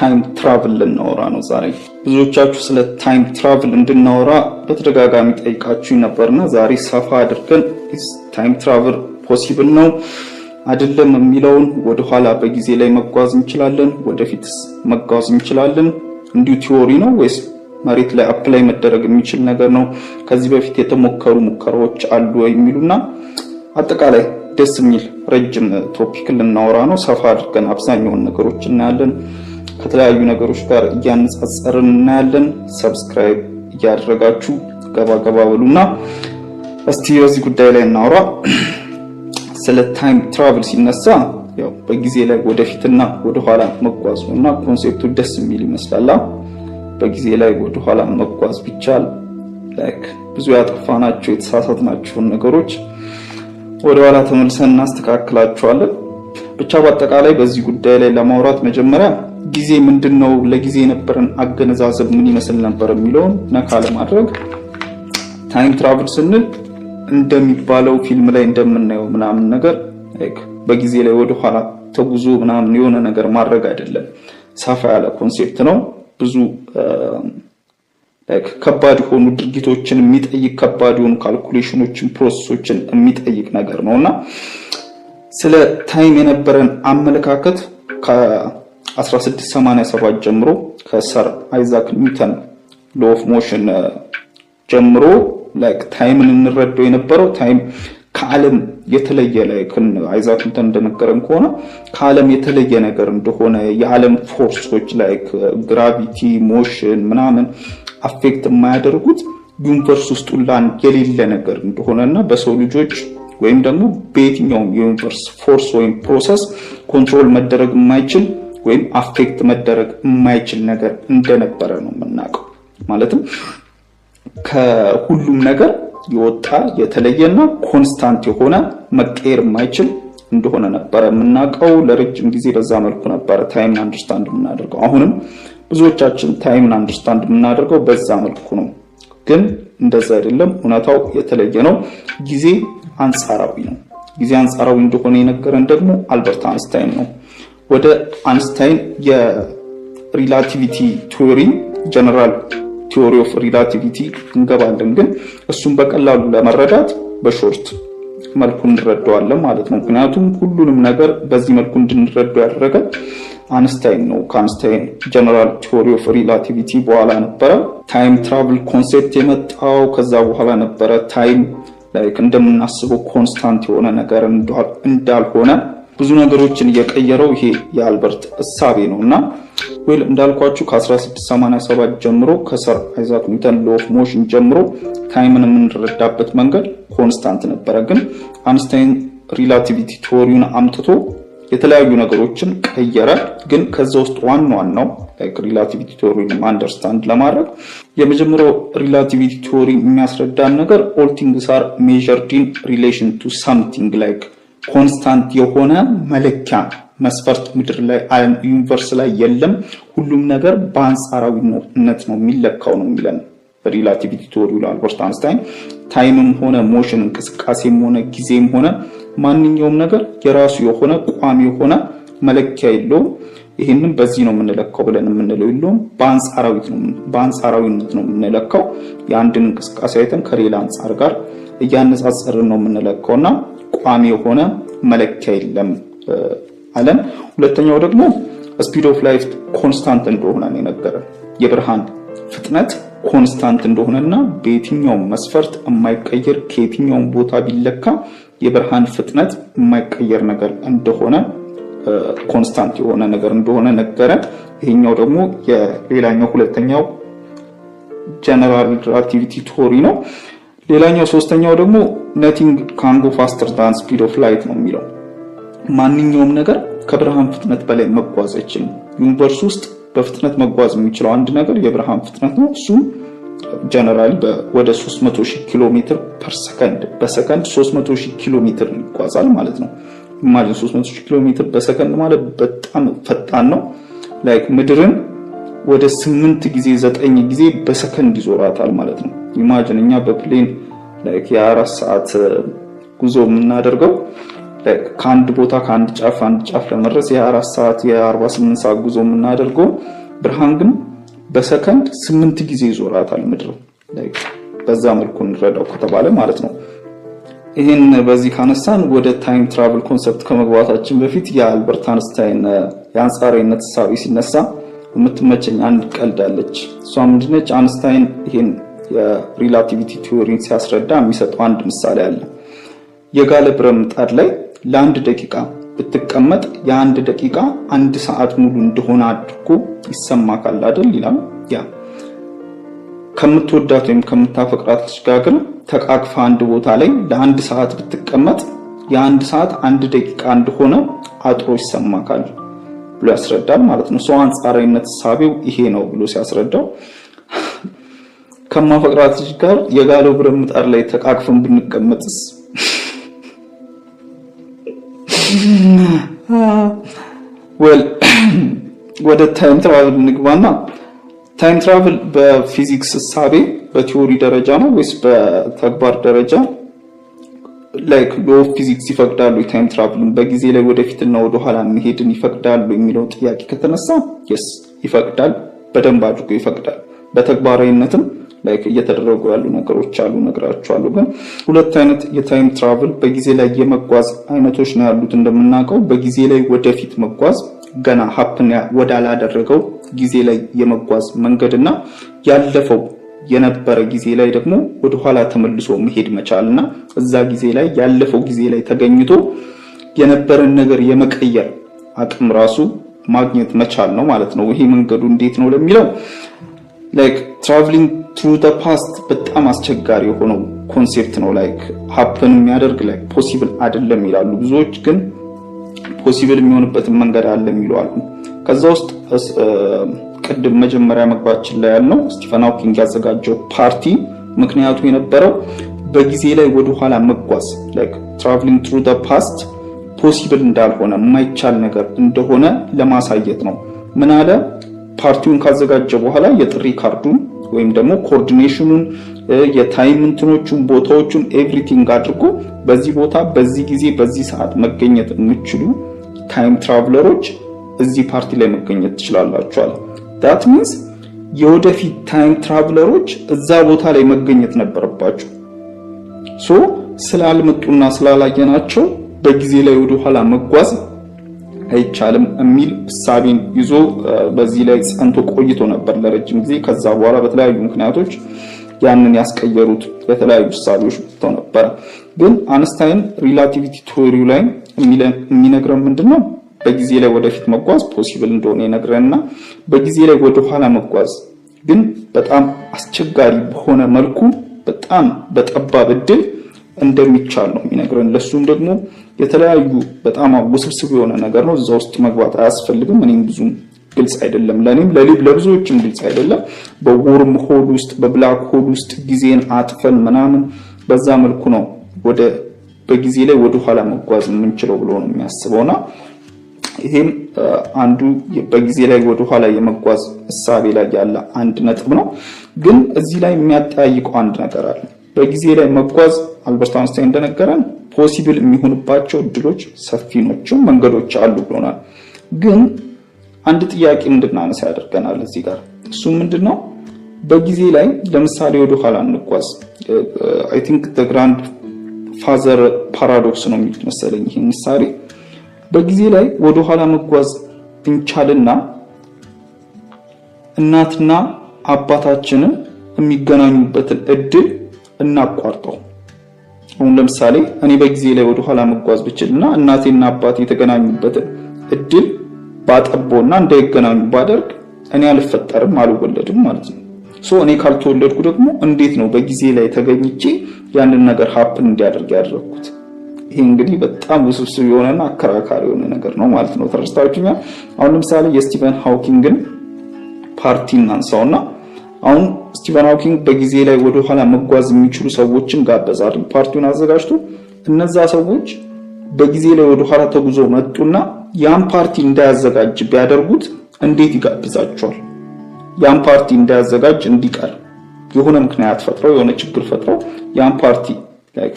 ታይም ትራቭል ልናወራ ነው ዛሬ። ብዙዎቻችሁ ስለ ታይም ትራቭል እንድናወራ በተደጋጋሚ ጠይቃችሁ ነበርና ዛሬ ሰፋ አድርገን ታይም ትራቭል ፖሲብል ነው አይደለም የሚለውን ወደ ኋላ በጊዜ ላይ መጓዝ እንችላለን፣ ወደፊትስ መጓዝ እንችላለን፣ እንዲሁ ቲዮሪ ነው ወይስ መሬት ላይ አፕላይ መደረግ የሚችል ነገር ነው፣ ከዚህ በፊት የተሞከሩ ሙከራዎች አሉ የሚሉና አጠቃላይ ደስ የሚል ረጅም ቶፒክ ልናወራ ነው። ሰፋ አድርገን አብዛኛውን ነገሮች እናያለን። ከተለያዩ ነገሮች ጋር እያነጻጸርን እናያለን። ሰብስክራይብ እያደረጋችሁ ገባ በሉና እስቲ በዚህ ጉዳይ ላይ እናወራ። ስለ ታይም ትራቭል ሲነሳ ያው በጊዜ ላይ ወደፊትና ወደ ኋላ መጓዝ ነውና ኮንሴፕቱ ደስ የሚል ይመስላል። በጊዜ ላይ ወደ ኋላ መጓዝ ቢቻል ብዙ ያጠፋናቸው የተሳሳትናቸው ነገሮች ወደ ኋላ ተመልሰን እናስተካክላቸዋለን። ብቻ በአጠቃላይ በዚህ ጉዳይ ላይ ለማውራት መጀመሪያ ጊዜ ምንድነው፣ ለጊዜ የነበረን አገነዛዘብ ምን ይመስል ነበር የሚለውን ነካ ለማድረግ ታይም ትራቭል ስንል እንደሚባለው ፊልም ላይ እንደምናየው ምናምን ነገር በጊዜ ላይ ወደ ኋላ ተጉዞ ምናምን የሆነ ነገር ማድረግ አይደለም። ሰፋ ያለ ኮንሴፕት ነው። ብዙ ከባድ የሆኑ ድርጊቶችን የሚጠይቅ ከባድ የሆኑ ካልኩሌሽኖችን ፕሮሰሶችን የሚጠይቅ ነገር ነውና ስለ ታይም የነበረን አመለካከት ከ1687 ጀምሮ ከሰር አይዛክ ኒውተን ሎ ኦፍ ሞሽን ጀምሮ ታይምን እንረዳው የነበረው ታይም ከዓለም የተለየ አይዛክ ኒውተን እንደነገረን ከሆነ ከዓለም የተለየ ነገር እንደሆነ የዓለም ፎርሶች ግራቪቲ ሞሽን ምናምን አፌክት የማያደርጉት ዩኒቨርስ ውስጥ ሁላን የሌለ ነገር እንደሆነና በሰው ልጆች ወይም ደግሞ በየትኛውም የዩኒቨርስ ፎርስ ወይም ፕሮሰስ ኮንትሮል መደረግ የማይችል ወይም አፌክት መደረግ የማይችል ነገር እንደነበረ ነው የምናውቀው። ማለትም ከሁሉም ነገር የወጣ የተለየና ኮንስታንት የሆነ መቀየር የማይችል እንደሆነ ነበር የምናውቀው። ለረጅም ጊዜ በዛ መልኩ ነበር ታይም አንደርስታንድ የምናደርገው። አሁንም ብዙዎቻችን ታይም አንደርስታንድ የምናደርገው በዛ መልኩ ነው። ግን እንደዛ አይደለም፣ እውነታው የተለየ ነው። ጊዜ አንጻራዊ ነው። ጊዜ አንጻራዊ እንደሆነ የነገረን ደግሞ አልበርት አንስታይን ነው። ወደ አንስታይን የሪላቲቪቲ ቲዮሪ ጀነራል ቲዮሪ ኦፍ ሪላቲቪቲ እንገባለን። ግን እሱን በቀላሉ ለመረዳት በሾርት መልኩ እንረዳዋለን ማለት ነው። ምክንያቱም ሁሉንም ነገር በዚህ መልኩ እንድንረዳው ያደረገ አንስታይን ነው። ከአንስታይን ጀነራል ቲዮሪ ኦፍ ሪላቲቪቲ በኋላ ነበረ ታይም ትራቭል ኮንሴፕት የመጣው። ከዛ በኋላ ነበረ ታይም እንደምናስበው ኮንስታንት የሆነ ነገር እንዳልሆነ ብዙ ነገሮችን እየቀየረው ይሄ የአልበርት እሳቤ ነውና እንዳልኳችሁ ከ1687 ጀምሮ ከሰር አይዛክ ኒውተን ሎ ኦፍ ሞሽን ጀምሮ ታይምን የምንረዳበት መንገድ ኮንስታንት ነበረ። ግን አንስታይን ሪላቲቪቲ ቲዮሪውን አምጥቶ የተለያዩ ነገሮችን ቀየረ። ግን ከዛ ውስጥ ዋናው ሪላቲቪቲ ቲዮሪን አንደርስታንድ ለማድረግ የመጀመሪያው ሪላቲቪቲ ቲዮሪ የሚያስረዳን ነገር ኦል ቲንግስ አር ሜዠርድ ኢን ሪሌሽን ቱ ሳምቲንግ ኮንስታንት የሆነ መለኪያ መስፈርት ምድር ላይ ዓለም ዩኒቨርስ ላይ የለም። ሁሉም ነገር በአንጻራዊነት ነው የሚለካው ነው የሚለን ሪላቲቪቲ ቲዮሪ አልበርት አንስታይን። ታይምም ሆነ ሞሽን እንቅስቃሴም ሆነ ጊዜም ሆነ ማንኛውም ነገር የራሱ የሆነ ቋሚ የሆነ መለኪያ የለውም። ይሄንን በዚህ ነው የምንለካው ብለን የምንለው የለውም። በአንጻራዊነት ነው የምንለካው። የአንድን እንቅስቃሴ አይተን ከሌላ አንጻር ጋር እያነጻጸርን ነው የምንለካውና ቋሚ የሆነ መለኪያ የለም አለን። ሁለተኛው ደግሞ ስፒድ ኦፍ ላይት ኮንስታንት እንደሆነ ነው የነገረን። የብርሃን ፍጥነት ኮንስታንት እንደሆነና በየትኛውም መስፈርት የማይቀየር ከየትኛውም ቦታ ቢለካ የብርሃን ፍጥነት የማይቀየር ነገር እንደሆነ ኮንስታንት የሆነ ነገር እንደሆነ ነገረን። ይሄኛው ደግሞ የሌላኛው ሁለተኛው ጀነራል ሪላቲቪቲ ቲዮሪ ነው። ሌላኛው ሶስተኛው ደግሞ nothing can go faster than speed of light ነው የሚለው። ማንኛውም ነገር ከብርሃን ፍጥነት በላይ መጓዝ አይችልም። ዩኒቨርስ ውስጥ በፍጥነት መጓዝ የሚችለው አንድ ነገር የብርሃን ፍጥነት ነው። እሱ ጀነራሊ ወደ 300,000 ኪሎ ሜትር ፐር ሰከንድ በሰከንድ 300,000 ኪሎ ሜትር ይጓዛል ማለት ነው። ኢማጂን 300,000 ኪሎ ሜትር በሰከንድ ማለት በጣም ፈጣን ነው። ምድርን ወደ 8 ጊዜ 9 ጊዜ በሰከንድ ይዞራታል ማለት ነው። ኢማጂን እኛ በፕሌን የ4 ሰዓት ጉዞ የምናደርገው ከአንድ ቦታ ከአንድ ጫፍ ለመድረስ የ24 ሰዓት የ48 ሰዓት ጉዞ የምናደርገው ብርሃን ግን በሰከንድ 8 ጊዜ ይዞራታል ምድር። በዛ መልኩ እንረዳው ከተባለ ማለት ነው። ይሄን በዚህ ካነሳን ወደ ታይም ትራቭል ኮንሰፕት ከመግባታችን በፊት የአልበርት አንስታይን የአንጻራዊነት ሐሳብ ሲነሳ የምትመቸኝ አንድ ቀልድ አለች። እሷ ምንድነች? አንስታይን ይሄን የሪላቲቪቲ ቲዮሪን ሲያስረዳ የሚሰጠው አንድ ምሳሌ አለ። የጋለ ብረት ምጣድ ላይ ለአንድ ደቂቃ ብትቀመጥ የአንድ ደቂቃ 1 ሰዓት ሙሉ እንደሆነ አድርጎ ይሰማካል አይደል ይላል። ያ ከምትወዳት ወይም ከምታፈቅራት ልጅ ጋር ግን ተቃቅፋ አንድ ቦታ ላይ ለ1 ሰዓት ብትቀመጥ የ1 ሰዓት 1 ደቂቃ እንደሆነ አጥሮ ይሰማካል ብሎ ያስረዳል ማለት ነው። ሰው አንጻራዊነት ሐሳቤው ይሄ ነው ብሎ ሲያስረዳው ከማፈቅራት ልጅ ጋር የጋለው ብረት ምጣድ ላይ ተቃቅፈን ብንቀመጥስ ወደ ታይም ትራቨል ንግባና ታይም ትራቨል በፊዚክስ ሐሳቤ በቲዮሪ ደረጃ ነው ወይስ በተግባር ደረጃ ላይክ ሎ ፊዚክስ ይፈቅዳሉ ታይም ትራቨልን በጊዜ ላይ ወደፊትና ወደ ኋላ መሄድን ይፈቅዳሉ የሚለው ጥያቄ ከተነሳ yes ይፈቅዳል፣ በደንብ አድርጎ ይፈቅዳል። በተግባራዊነትም ላይክ እየተደረጉ ያሉ ነገሮች አሉ ነግራችኋለሁ። ግን ሁለት አይነት የታይም ትራቨል በጊዜ ላይ የመጓዝ አይነቶች ነው ያሉት። እንደምናውቀው በጊዜ ላይ ወደፊት መጓዝ ገና ሀፕን ወዳላደረገው ጊዜ ላይ የመጓዝ መንገድና ያለፈው የነበረ ጊዜ ላይ ደግሞ ወደ ኋላ ተመልሶ መሄድ መቻልና እዛ ጊዜ ላይ ያለፈው ጊዜ ላይ ተገኝቶ የነበረን ነገር የመቀየር አቅም ራሱ ማግኘት መቻል ነው ማለት ነው። ይሄ መንገዱ እንዴት ነው ለሚለው ላይክ traveling through the past በጣም አስቸጋሪ የሆነው ኮንሴፕት ነው። ላይክ ሀፕን የሚያደርግ ላይክ ፖሲብል አይደለም ይላሉ ብዙዎች፣ ግን ፖሲብል የሚሆንበትን መንገድ አለ ይላሉ። ከዛ ውስጥ ቅድም መጀመሪያ መግባችን ላይ ያለው ስቲፈን ሃውኪንግ ያዘጋጀው ፓርቲ ምክንያቱ የነበረው በጊዜ ላይ ወደ ኋላ መጓዝ ላይክ traveling through the past ፖሲብል እንዳልሆነ የማይቻል ነገር እንደሆነ ለማሳየት ነው። ምን አለ? ፓርቲውን ካዘጋጀ በኋላ የጥሪ ካርዱን ወይም ደግሞ ኮኦርዲኔሽኑን የታይም እንትኖቹን ቦታዎቹን ኤቭሪቲንግ አድርጎ በዚህ ቦታ በዚህ ጊዜ በዚህ ሰዓት መገኘት የምትችሉ ታይም ትራቭለሮች እዚህ ፓርቲ ላይ መገኘት ትችላላችኋል። that means የወደፊት ታይም ትራቭለሮች እዛ ቦታ ላይ መገኘት ነበረባቸው። ሶ ስላልመጡና ስላላየናቸው በጊዜ ላይ ወደ ኋላ መጓዝ አይቻልም የሚል ሐሳብን ይዞ በዚህ ላይ ጸንቶ ቆይቶ ነበር ለረጅም ጊዜ። ከዛ በኋላ በተለያዩ ምክንያቶች ያንን ያስቀየሩት የተለያዩ ሐሳቦች መጥተው ነበር። ግን አንስታይን ሪላቲቪቲ ቲዮሪው ላይ የሚነግረን ምንድነው? በጊዜ ላይ ወደፊት መጓዝ ፖሲብል እንደሆነ ይነግረንና በጊዜ ላይ ወደ ኋላ መጓዝ ግን በጣም አስቸጋሪ በሆነ መልኩ በጣም በጠባብ እድል እንደሚቻል ነው የሚነግረን። ለሱም ደግሞ የተለያዩ በጣም ውስብስብ የሆነ ነገር ነው። እዛ ውስጥ መግባት አያስፈልግም። እኔም ብዙም ግልጽ አይደለም ለኔም ለብዙዎችም ግልጽ አይደለም። በወርም ሆል ውስጥ በብላክ ሆል ውስጥ ጊዜን አጥፈን ምናምን በዛ መልኩ ነው በጊዜ ላይ ወደ ኋላ መጓዝ የምንችለው ብሎ ነው የሚያስበውና ይሄም አንዱ በጊዜ ላይ ወደ ኋላ የመጓዝ ሐሳቤ ላይ ያለ አንድ ነጥብ ነው። ግን እዚህ ላይ የሚያጠያይቀው አንድ ነገር አለ። በጊዜ ላይ መጓዝ አልበርት አንስታይን እንደነገረን ፖሲብል የሚሆንባቸው እድሎች ሰፊ ናቸው፣ መንገዶች አሉ ብሎናል። ግን አንድ ጥያቄ እንድናነሳ ያደርገናል እዚህ ጋር። እሱ ምንድነው? በጊዜ ላይ ለምሳሌ ወደ ኋላ እንጓዝ I think the grand father paradox ነው የሚሉት መሰለኝ ይሄን ምሳሌ። በጊዜ ላይ ወደ ኋላ መጓዝ እንቻልና እናትና አባታችንን የሚገናኙበትን እድል እናቋርጠው። አሁን ለምሳሌ እኔ በጊዜ ላይ ወደ ኋላ መጓዝ ብችልና እናቴና አባቴ የተገናኙበትን እድል ባጠቦና እንዳይገናኙ ባደርግ እኔ አልፈጠርም አልወለድም ማለት ነው። እኔ ካልተወለድኩ ደግሞ እንዴት ነው በጊዜ ላይ ተገኝቼ ያንን ነገር ሀፕን እንዲያደርግ ያደረኩት? ይሄ እንግዲህ በጣም ውስብስብ የሆነና አከራካሪ የሆነ ነገር ነው ማለት ነው። ተረስታችሁኛ። አሁን ለምሳሌ የስቲፈን ሃውኪንግን ፓርቲ እናንሳውና አሁን ስቲፈን ሃውኪንግ በጊዜ ላይ ወደ ኋላ መጓዝ የሚችሉ ሰዎችን ጋበዛል ፓርቲውን አዘጋጅቶ። እነዛ ሰዎች በጊዜ ላይ ወደ ኋላ ተጉዞ መጡና ያን ፓርቲ እንዳያዘጋጅ ቢያደርጉት እንዴት ይጋብዛቸዋል? ያን ፓርቲ እንዳያዘጋጅ እንዲቀር የሆነ ምክንያት ፈጥረው የሆነ ችግር ፈጥረው ያን ፓርቲ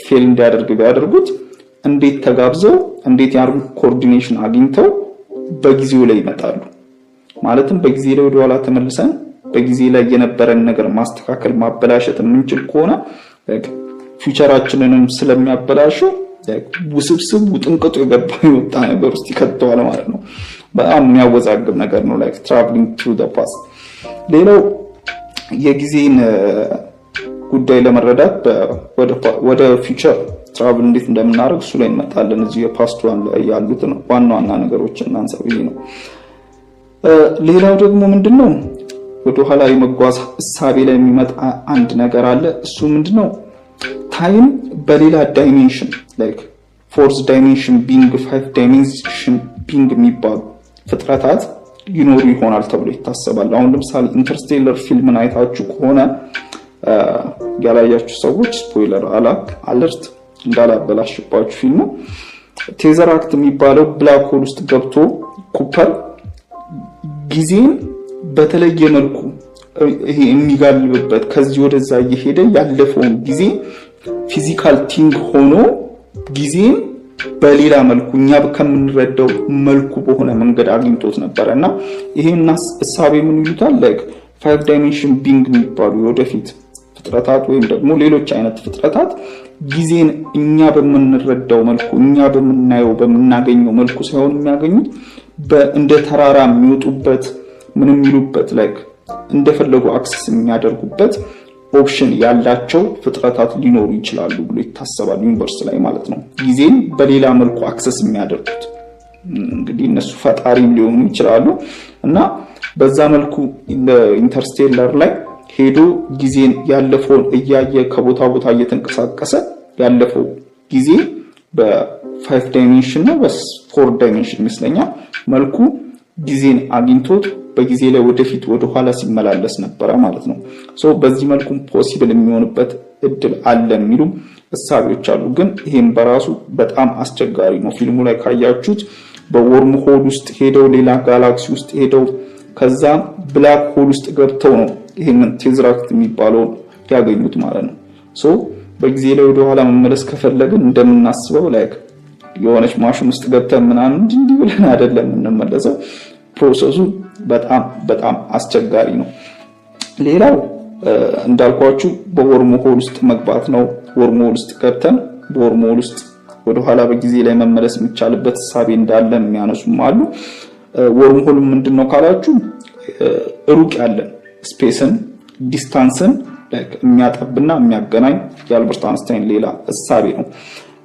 ፌል እንዲያደርግ ቢያደርጉት እንዴት ተጋብዘው እንዴት ያርጉ ኮኦርዲኔሽን አግኝተው በጊዜው ላይ ይመጣሉ። ማለትም በጊዜ ላይ ወደ ኋላ ተመልሰን በጊዜ ላይ የነበረን ነገር ማስተካከል ማበላሸት የምንችል ከሆነ ፊውቸራችንንም ስለሚያበላሸው ውስብስብ ውጥንቅጡ የወጣ ነገር ውስጥ ይከተዋል ማለት ነው። በጣም የሚያወዛግብ ነገር ነው like traveling through the past። ሌላው የጊዜን ጉዳይ ለመረዳት ወደ ፊውቸር ትራቭል እንዴት እንደምናደርግ እሱ ላይ እንመጣለን። እዚህ የፓስት ዋን ላይ ያሉት ነው ዋና ነገሮችን እናንሳ ብዬ ነው። ሌላው ደግሞ ምንድነው ወደ ኋላ የመጓዝ እሳቤ ላይ የሚመጣ አንድ ነገር አለ። እሱ ምንድነው ታይም በሌላ ዳይሜንሽን like fourth dimension being 5 dimension being የሚባሉ ፍጥረታት ይኖሩ ይሆናል ተብሎ ይታሰባል። አሁን ለምሳሌ ኢንተርስቴለር ፊልምን አይታችሁ ከሆነ ያላያችሁ ሰዎች ስፖይለር አለርት እንዳላበላሽባችሁ ፊልሙ ቴዘራክት የሚባለው ብላክ ሆል ውስጥ ገብቶ ኩፐር ጊዜን በተለየ መልኩ ይሄ የሚጋልብበት ከዚህ ወደዛ እየሄደ ያለፈውን ጊዜ ፊዚካል ቲንግ ሆኖ ጊዜን በሌላ መልኩ እኛ ከምንረዳው መልኩ በሆነ መንገድ አግኝቶት ነበርና ይሄን እሳቤ ምን ይሉታል like 5 dimension being የሚባሉ ወደፊት ፍጥረታት ወይም ደግሞ ሌሎች አይነት ፍጥረታት ጊዜን እኛ በምንረዳው መልኩ እኛ በምናየው በምናገኘው መልኩ ሳይሆን የሚያገኙት እንደ ተራራ የሚወጡበት ምን የሚሉበት like እንደፈለጉ አክሰስ የሚያደርጉበት ኦፕሽን ያላቸው ፍጥረታት ሊኖሩ ይችላሉ ብሎ ይታሰባል ዩኒቨርስ ላይ ማለት ነው። ጊዜን በሌላ መልኩ አክሰስ የሚያደርጉት እንግዲህ እነሱ ፈጣሪም ሊሆኑ ይችላሉ እና በዛ መልኩ ኢንተርስቴለር ላይ ሄዶ ጊዜን ያለፈውን እያየ ከቦታ ቦታ እየተንቀሳቀሰ ያለፈው ጊዜ በ5 ዳይሜንሽን ነው በ4 ዳይሜንሽን ይመስለኛል መልኩ ጊዜን አግኝቶት በጊዜ ላይ ወደፊት ወደ ኋላ ሲመላለስ ነበር ማለት ነው። በዚህ መልኩ ፖሲብል የሚሆንበት እድል አለ የሚሉ እሳቤዎች አሉ። ግን ይሄን በራሱ በጣም አስቸጋሪ ነው። ፊልሙ ላይ ካያችሁት በወርም ሆል ውስጥ ሄደው ሌላ ጋላክሲ ውስጥ ሄደው ከዛ ብላክ ሆል ውስጥ ገብተው ነው ይሄንን ቴዝራክት የሚባለው ያገኙት ማለት ነው። በጊዜ ላይ ወደ ኋላ መመለስ ከፈለግን እንደምናስበው like የሆነች ማሽን ውስጥ ገብተን ምናምን እንዲህ ብለን አይደለም እንመለሰው። ፕሮሰሱ በጣም አስቸጋሪ ነው። ሌላው እንዳልኳችሁ በወርም ሆል ውስጥ መግባት ነው። ወርም ሆል ውስጥ ገብተን በወርም ሆል ውስጥ ወደ ኋላ በጊዜ ላይ መመለስ የሚቻልበት ሐሳብ እንዳለ የሚያነሱም አሉ። ወርም ሆል ምንድነው ካላችሁ ሩቅ ያለ ስፔስን ዲስታንስን የሚያጠብና የሚያገናኝ የአልበርት አንስታይን ሌላ ሐሳብ ነው።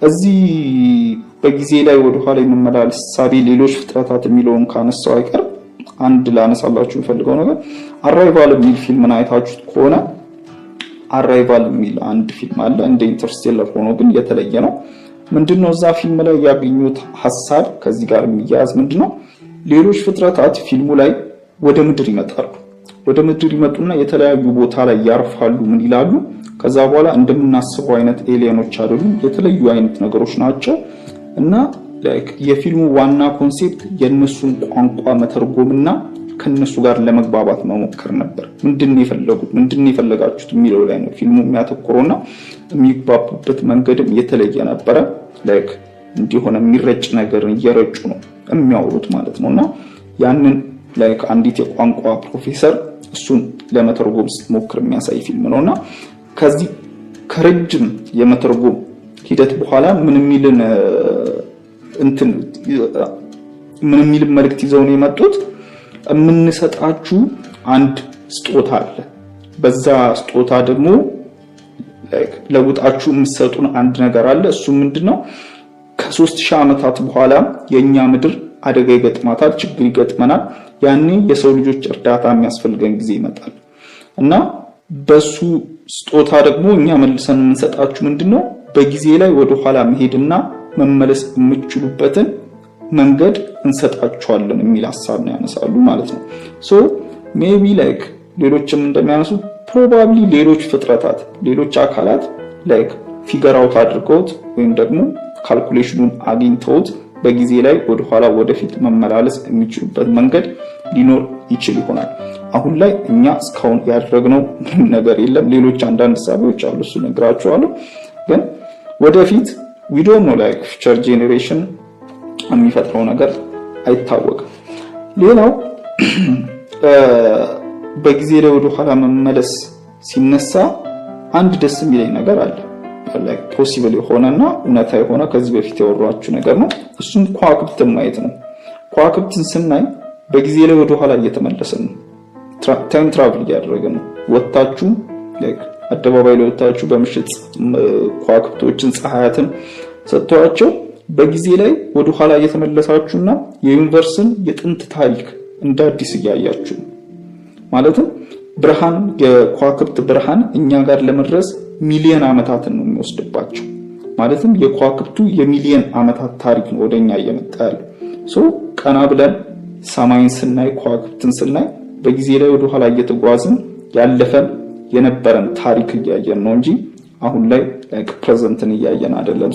እዚህ በጊዜ ላይ ወደ ኋላ የመመላለስ ሐሳብ ሌሎች ፍጥረታት የሚለውን ካነሳው አይቀር አንድ ላነሳላችሁ ፈልገው ነገር አራይቫል የሚል ፊልም አይታችሁት ከሆነ አራይቫል የሚል አንድ ፊልም አለ እንደ ኢንተርስቴለር ሆኖ ግን የተለየ ነው። ምንድነው እዛ ፊልም ላይ ያገኙት ሐሳብ ከዚህ ጋር የሚያያዝ ምንድነው ሌሎች ፍጥረታት ፊልሙ ላይ ወደ ምድር ይመጣሉ። ወደ ምድር ይመጡና የተለያዩ ቦታ ላይ ያርፋሉ። ምን ይላሉ? ከዛ በኋላ እንደምናስበው አይነት ኤሊየኖች አይደሉም፣ የተለዩ አይነት ነገሮች ናቸው እና የፊልሙ ዋና ኮንሴፕት የነሱን ቋንቋ መተርጎምና ከነሱ ጋር ለመግባባት መሞከር ነበር። ምንድነው የፈለጋችሁት የሚለው ላይ ነው ፊልሙ የሚያተኩረውና የሚግባቡበት መንገድም የተለየ ነበር። እንዲሆነ የሚረጭ ነገርን እየረጩ ነው የሚያወሩት ማለት ነውና ያንን አንዲት የቋንቋ ፕሮፌሰር እሱን ለመተርጎም ስትሞክር የሚያሳይ ፊልም ነውና ከዚህ ከረጅም የመተርጎም ሂደት በኋላ ምን የሚል መልእክት ይዘው ነው የመጡት። የምንሰጣችሁ አንድ ስጦታ አለ። በዛ ስጦታ ደግሞ ለውጣችሁ የምትሰጡን አንድ ነገር አለ። እሱ ምንድነው? ከ3000 ዓመታት በኋላ የኛ ምድር አደጋ ይገጥማታል፣ ችግር ይገጥመናል። ያኔ የሰው ልጆች እርዳታ የሚያስፈልገን ጊዜ ይመጣል እና በሱ ስጦታ ደግሞ እኛ መልሰን የምንሰጣችሁ ምንድነው? በጊዜ ላይ ወደ ኋላ መሄድና መመለስ የምትችሉበትን መንገድ እንሰጣችኋለን የሚል ሐሳብ ነው ያነሳሉ ማለት ነው። ሜቢ ሌሎችም እንደሚያነሱ ፕሮባብሊ ሌሎች ፍጥረታት ሌሎች አካላት ፊገር አውት አድርገውት ወይም ደግሞ ካልኩሌሽኑን አግኝተውት በጊዜ ላይ ወደ ኋላ ወደፊት መመላለስ የሚችሉበት መንገድ ሊኖር ይችል ይሆናል። አሁን ላይ እኛ እስካሁን ያደረግነው ምንም ነገር የለም። ሌሎች አንዳንድ ሐሳቦች አሉ፣ እሱ ነግራችኋለሁ። ግን ወደፊት we don't know like future generation የሚፈጥረው ነገር አይታወቅም። ሌላው በጊዜ ላይ ወደ ኋላ መመለስ ሲነሳ አንድ ደስ የሚለኝ ነገር አለ like possible የሆነና እውነታ የሆነ ከዚህ በፊት ያወራችሁ ነገር ነው። እሱም ከዋክብትን ማየት ነው። ከዋክብትን ስናይ በጊዜ ላይ ወደ ኋላ እየተመለሰን ነው። ታይም ትራቭል እያደረግን ነው። ወጣችሁ like አደባባይ ላይ ወጣችሁ በምሽት ከዋክብቶችን ፀሐያትን ሰጥቷቸው በጊዜ ላይ ወደ ኋላ እየተመለሳችሁና የዩኒቨርስን የጥንት ታሪክ እንደ አዲስ እያያችሁ ማለትም ብርሃን የከዋክብት ብርሃን እኛ ጋር ለመድረስ ሚሊዮን ዓመታትን ነው የሚወስድባቸው። ማለትም የከዋክብቱ የሚሊዮን ዓመታት ታሪክ ነው ወደኛ እየመጣ ያለው። ቀና ብለን ሰማይን ስናይ ከዋክብትን ስናይ በጊዜ ላይ ወደ ኋላ እየተጓዝን ያለፈን የነበረን ታሪክ እያየን ነው እንጂ አሁን ላይ ፕሬዘንትን እያየን አይደለም።